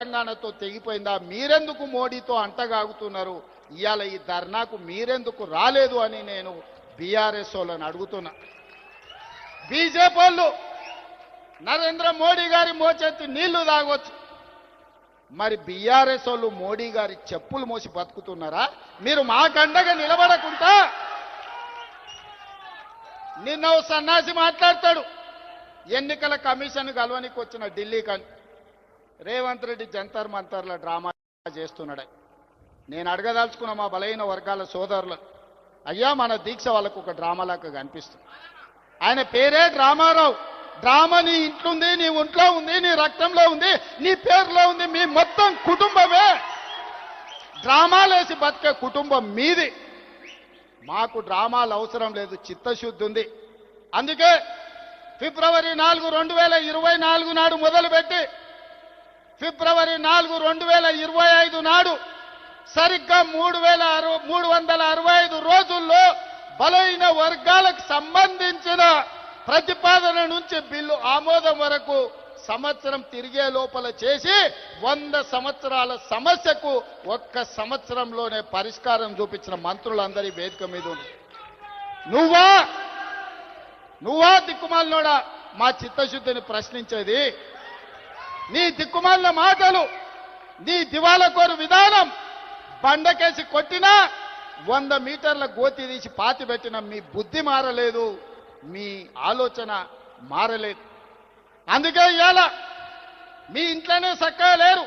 తెలంగాణతో తెగిపోయిందా? మీరెందుకు మోడీతో అంటగాగుతున్నారు? ఇవాళ ఈ ధర్నాకు మీరెందుకు రాలేదు అని నేను బీఆర్ఎస్ వాళ్ళని అడుగుతున్నా. బీజేపీ వాళ్ళు నరేంద్ర మోడీ గారి మోచెత్తి నీళ్లు తాగొచ్చు, మరి బీఆర్ఎస్ వాళ్ళు మోడీ గారి చెప్పులు మోసి బతుకుతున్నారా? మీరు మాకండగా నిలబడకుండా నిన్న ఓ సన్నాసి మాట్లాడతాడు, ఎన్నికల కమిషన్ కలవనికి వచ్చిన ఢిల్లీకి రేవంత్ రెడ్డి జంతర్ మంతర్ల డ్రామా చేస్తున్నాడు. నేను అడగదలుచుకున్న మా బలహీన వర్గాల సోదరులు, అయ్యా మన దీక్ష వాళ్ళకు ఒక డ్రామాలాగా కనిపిస్తుంది. ఆయన పేరే డ్రామారావు. డ్రామా నీ ఇంట్లో ఉంది, నీ ఒంట్లో ఉంది, నీ రక్తంలో ఉంది, నీ పేరులో ఉంది. మీ మొత్తం కుటుంబమే డ్రామాలేసి బతికే కుటుంబం మీది. మాకు డ్రామాలు అవసరం లేదు, చిత్తశుద్ధి ఉంది. అందుకే ఫిబ్రవరి 4, 2024 నాడు మొదలుపెట్టి ఫిబ్రవరి 4, 2025 నాడు సరిగ్గా 365 రోజుల్లో బలహీన వర్గాలకు సంబంధించిన ప్రతిపాదన నుంచి బిల్లు ఆమోదం వరకు సంవత్సరం తిరిగే లోపల చేసి 100 సంవత్సరాల సమస్యకు ఒక్క సంవత్సరంలోనే పరిష్కారం చూపించిన మంత్రులందరి వేదిక మీద ఉంది. నువ్వా దిక్కుమాలినోడా మా చిత్తశుద్ధిని ప్రశ్నించేది? నీ దిక్కుమాలిన మాటలు, నీ దివాలకోరు విధానం, బండకేసి కొట్టినా 100 మీటర్ల గోతి తీసి పాతి పెట్టిన మీ బుద్ధి మారలేదు, మీ ఆలోచన మారలేదు. అందుకే ఇవాళ మీ ఇంట్లోనే చక్కగా లేరు.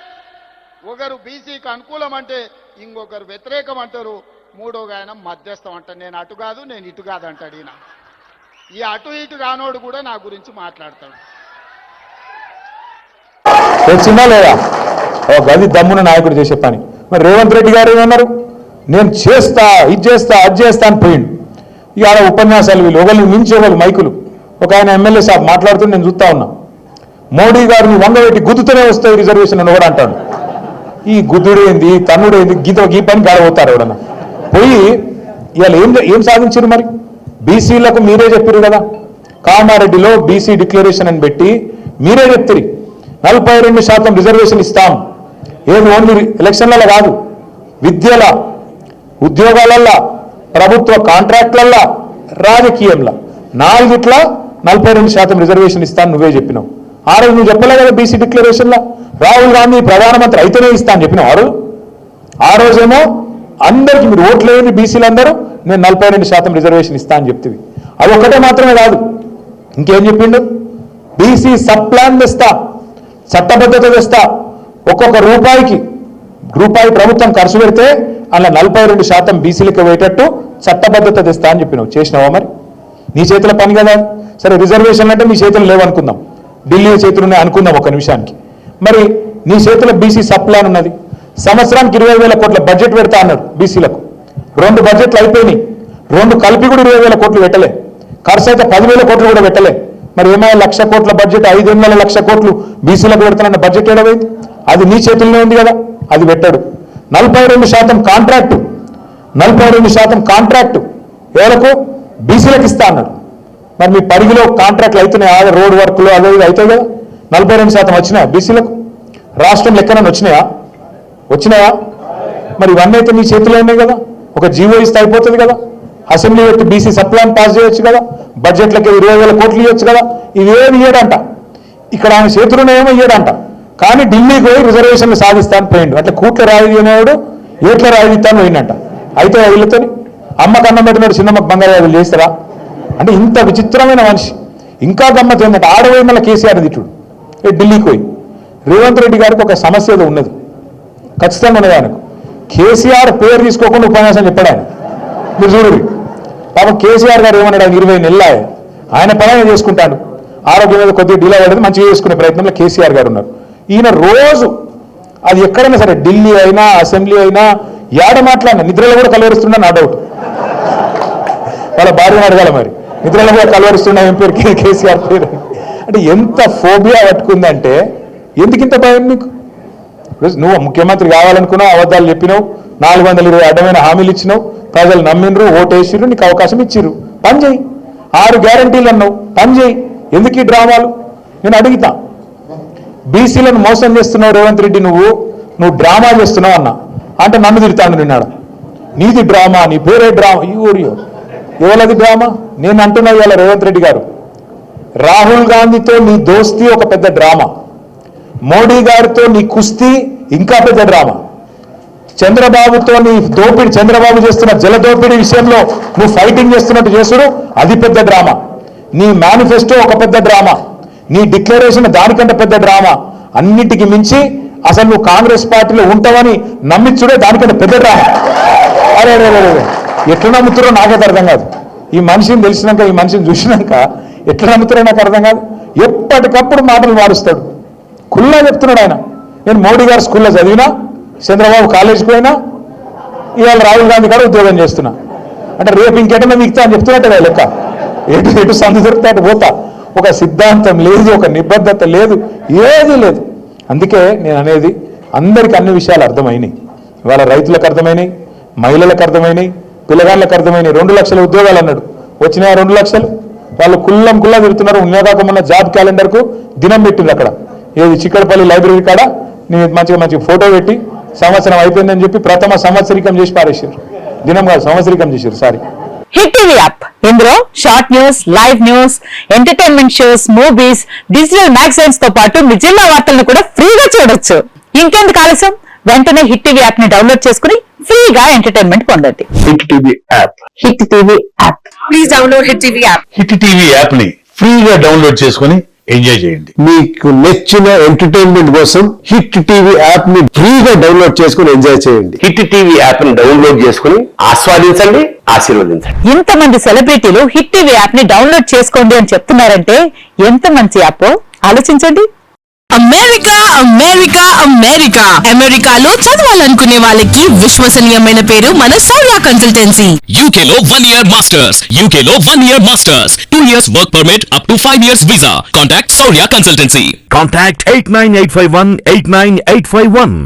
ఒకరు బీసీకి అనుకూలం అంటే ఇంకొకరు వ్యతిరేకం అంటారు, మూడోగా ఆయన మధ్యస్థం అంటారు. నేను అటు కాదు, నేను ఇటు కాదు అంటాడు. ఈయన ఈ అటు ఇటు కానోడు కూడా నా గురించి మాట్లాడతాడు. వచ్చిందా లేదా? గది దమ్మున నాయకుడు చేసే పని. మరి రేవంత్ రెడ్డి గారు ఏమన్నారు? నేను చేస్తా, ఇది చేస్తా, అది చేస్తా అని పోయిండు. ఇవాళ ఉపన్యాసాలు వీళ్ళు ఒకళ్ళు మించి ఒకళ్ళు మైకులు. ఒక ఆయన ఎమ్మెల్యే సాబ్ మాట్లాడుతూ నేను చూస్తా ఉన్నా, మోడీ గారిని వంగబెట్టి గుద్దుతూనే వస్తాయి రిజర్వేషన్ అని ఒకడు అంటాడు. ఈ గుద్దుడేంది, తన్నుడేంది, గీ పని గాడబోతారు ఎవడన్నా పోయి. ఇవాళ ఏం సాధించారు? మరి బీసీలకు మీరే చెప్పారు కదా, కామారెడ్డిలో బీసీ డిక్లరేషన్ అని పెట్టి మీరే చెప్తారు 42% రిజర్వేషన్ ఇస్తాం. ఏది ఓన్లీ ఎలక్షన్లలో కాదు, విద్యల, ఉద్యోగాలల్లో, ప్రభుత్వ కాంట్రాక్ట్లల్లో, రాజకీయంలో 4 42% రిజర్వేషన్ ఇస్తాను నువ్వే చెప్పినావు. ఆ రోజు నువ్వు చెప్పలే కదా బీసీ డిక్లరేషన్లో? రాహుల్ గాంధీ ప్రధానమంత్రి అయితేనే ఇస్తా అని చెప్పినావు. ఆ రోజేమో అందరికీ మీరు ఓట్లు వేయండి బీసీలందరూ, నేను 42% రిజర్వేషన్ ఇస్తా అని చెప్తివి. అది ఒక్కటే మాత్రమే కాదు, ఇంకేం చెప్పిండు? బీసీ సబ్ ప్లాన్ తెస్తా, చట్టబద్ధత తెస్తా, ఒక్కొక్క రూపాయి ప్రభుత్వం ఖర్చు పెడితే అలా 42% బీసీలకు పోయేటట్టు చట్టబద్ధత తెస్తా అని చెప్పినావు. చేసినావా? మరి నీ చేతుల పని కదా. సరే రిజర్వేషన్ అంటే నీ చేతులు లేవనుకుందాం, ఢిల్లీ చేతులు ఉన్నాయి అనుకుందాం ఒక నిమిషానికి. మరి నీ చేతుల బీసీ సబ్ ప్లాన్ ఉన్నది, సంవత్సరానికి 20,000 కోట్ల బడ్జెట్ పెడతా అన్నాడు బీసీలకు. 2 బడ్జెట్లు అయిపోయినాయి, 2 కలిపి కూడా 20,000 కోట్లు పెట్టలే, ఖర్చు అయితే 10,000 కోట్లు కూడా పెట్టలే. మరి ఏమైనా 1,00,000 కోట్ల బడ్జెట్, 5,00,000 కోట్లు బీసీలకు పెడతానన్న బడ్జెట్ ఏడవైంది? అది నీ చేతుల్లోనే ఉంది కదా, అది పెట్టాడు. 42% కాంట్రాక్టు, 42% కాంట్రాక్టు ఎవరకు? బీసీలకు ఇస్తా అన్నాడు. మరి మీ పరిగిలో కాంట్రాక్ట్లు అవుతున్నాయా? రోడ్ వర్క్లు అదే అవుతాయి కదా. 42% వచ్చినాయా బీసీలకు? రాష్ట్రం లెక్కన వచ్చినాయా? మరి ఇవన్నీ అయితే నీ చేతిలో ఉన్నాయి కదా. ఒక జీవో ఇస్తే అయిపోతుంది కదా, అసెంబ్లీ పెట్టి బీసీ సప్లాన్ పాస్ చేయొచ్చు కదా, బడ్జెట్లకి 20,000 కోట్లు ఇవ్వచ్చు కదా. ఇవేమి ఇయ్యడంట, ఇక్కడ ఆయన చేతులను ఏమో ఇయ్యడంట. కానీ ఢిల్లీకి పోయి రిజర్వేషన్లు సాధిస్తాను పోయిండు. అట్లా కూట్ల రాయి అనేవాడు ఏట్ల రాయిస్తాను పోయిండంట. అయితే వీళ్ళతో అమ్మకు అన్నం పెట్టినాడు, చిన్నమ్మకు బంగారు చేస్తారా అంటే? ఇంత విచిత్రమైన మనిషి. ఇంకా గమ్మత్ ఏంటంటే ఆడపోయి మళ్ళీ కేసీఆర్ తిట్టుడు ఢిల్లీకి పోయి. రేవంత్ రెడ్డి గారికి ఒక సమస్య ఏదో ఉన్నది, ఖచ్చితంగా ఉన్నది ఆయనకు. కేసీఆర్ పేరు తీసుకోకుండా ఉపన్యాసం చెప్పాడు ఆయన. మీరు చూడండి పాపం కేసీఆర్ గారు ఏమన్నాడు, 20 నెలలు ఆయన పని చేసుకుంటాడు, ఆరోగ్యం మీద కొద్దిగా డిలే అవ్వడం, మంచిగా చేసుకునే ప్రయత్నంలో కేసీఆర్ గారు ఉన్నారు. ఈయన రోజు అది ఎక్కడైనా సరే, ఢిల్లీ అయినా అసెంబ్లీ అయినా ఏడ మాట్లాడినా నిద్రలో కూడా కలవరిస్తున్నా నా డౌట్. వాళ్ళ భార్యను అడగాల మరి, నిద్రలో కూడా కలవరిస్తున్నా ఏం పేరు కేసీఆర్ పేరు అంటే. ఎంత ఫోబియా పట్టుకుందంటే ఎందుకు ఇంత భయం నీకు? నువ్వు ముఖ్యమంత్రి కావాలనుకున్నావు, అబద్ధాలు చెప్పినావు, 420 అడ్డమైన హామీలు ఇచ్చినావు, ప్రజలు నమ్మినరు, ఓటేసిరు, నీకు అవకాశం ఇచ్చిర్రు, పని చేయి. 6 గ్యారంటీలు అన్నావు, పని చేయి. ఎందుకు ఈ డ్రామాలు? నేను అడుగుతా, బీసీలను మోసం చేస్తున్నావు రేవంత్ రెడ్డి, నువ్వు డ్రామా చేస్తున్నావు అన్న అంటే నన్ను తిడతాను నిన్నాడు. నీది డ్రామా, నీ పేరే డ్రామా, ఎవరది డ్రామా? నేను అంటున్నా ఇవాళ రేవంత్ రెడ్డి గారు, రాహుల్ గాంధీతో నీ దోస్తీ ఒక పెద్ద డ్రామా, మోడీ గారితో నీ కుస్తీ ఇంకా పెద్ద డ్రామా, చంద్రబాబుతో నీ దోపిడి, చంద్రబాబు చేస్తున్న జల దోపిడీ విషయంలో నువ్వు ఫైటింగ్ చేస్తున్నట్టు చేసుడు అది పెద్ద డ్రామా, నీ మేనిఫెస్టో ఒక పెద్ద డ్రామా, నీ డిక్లరేషన్ దానికంటే పెద్ద డ్రామా, అన్నిటికీ మించి అసలు నువ్వు కాంగ్రెస్ పార్టీలో ఉంటావని నమ్మించుడే దానికంటే పెద్ద డ్రామా. అరే ఎట్లా నమ్ముతారో నాకైతే అర్థం కాదు. ఈ మనిషిని తెలిసినాక, ఈ మనిషిని చూసినాక ఎట్లా నమ్ముతారో నాకు అర్థం కాదు. ఎప్పటికప్పుడు మాటలు మారుస్తాడు, కుల్లా చెప్తున్నాడు ఆయన. నేను మోడీ గారు స్కూల్లో చదివినా, చంద్రబాబు కాలేజీకి పోయినా, ఇవాళ రాహుల్ గాంధీ గారు ఉద్యోగం చేస్తున్నా అంటే రేపు ఇంకెటన్నా మిగతా అని చెప్తున్నట్టు లెక్క. ఎటు సందు దొరికితే అటు పోతా. ఒక సిద్ధాంతం లేదు, ఒక నిబద్ధత లేదు, ఏది లేదు. అందుకే నేను అనేది అందరికీ అన్ని విషయాలు అర్థమైనాయి. ఇవాళ రైతులకు అర్థమైనాయి, మహిళలకు అర్థమైనాయి, పిల్లగాళ్ళకు అర్థమైనాయి. 2 లక్షల ఉద్యోగాలు అన్నాడు, వచ్చినాయి 2 లక్షలు. వాళ్ళు కుల్లా తిరుగుతున్నారు. ఉన్నదాకమన్న జాబ్ క్యాలెండర్కు దినం పెట్టింది అక్కడ, ఏది చిక్కడపల్లి లైబ్రరీ కాడ నేను మంచిగా ఫోటో పెట్టి సంవత్సరం అయిపోయిందని చెప్పి ప్రథమ సంవత్సరికం చేసి పారేసారు. దినం కాదు, సంవత్సరికం చేశారు. సారీ. హిట్ టీవీ యాప్, ఇందులో short news, live news, entertainment shows, movies, digital magazines తో పాటు మీ జిల్లా వార్తలను కూడా ఫ్రీగా చూడొచ్చు. ఇంకెందుకు ఆలస్యం, వెంటనే హిట్ టీవీ యాప్ ని డౌన్లోడ్ చేసుకుని ఫ్రీగా ఎంటర్టైన్మెంట్ పొందండి. Hit TV app. Hit TV app, please download hit TV app. Hit TV app ని ఫ్రీగా డౌన్లోడ్ చేసుకుని ఎంజాయ్ చేయండి. మీకు నచ్చిన ఎంటర్టైన్మెంట్ కోసం హిట్ టీవీ యాప్ ని ఫ్రీగా డౌన్లోడ్ చేసుకుని ఎంజాయ్ చేయండి. హిట్ టీవీ యాప్ ని డౌన్లోడ్ చేసుకుని ఆస్వాదించండి, ఆశీర్వదించండి. ఇంతమంది సెలబ్రిటీలు హిట్ టీవీ యాప్ ని డౌన్లోడ్ చేసుకోండి అని చెప్తున్నారంటే ఎంత మంచి యాప్ ఆలోచించండి. అమెరికా అమెరికా అమెరికా అమెరికాలో చదవాలనుకునే వాళ్ళకి విశ్వసనీయమైన పేరు మన సౌర్య కన్సల్టెన్సీ. UK లో 1 year masters. UK లో 1 year masters. 2 years work permit up to 5 years visa. Contact Saurya Consultancy. Contact 89851 89851.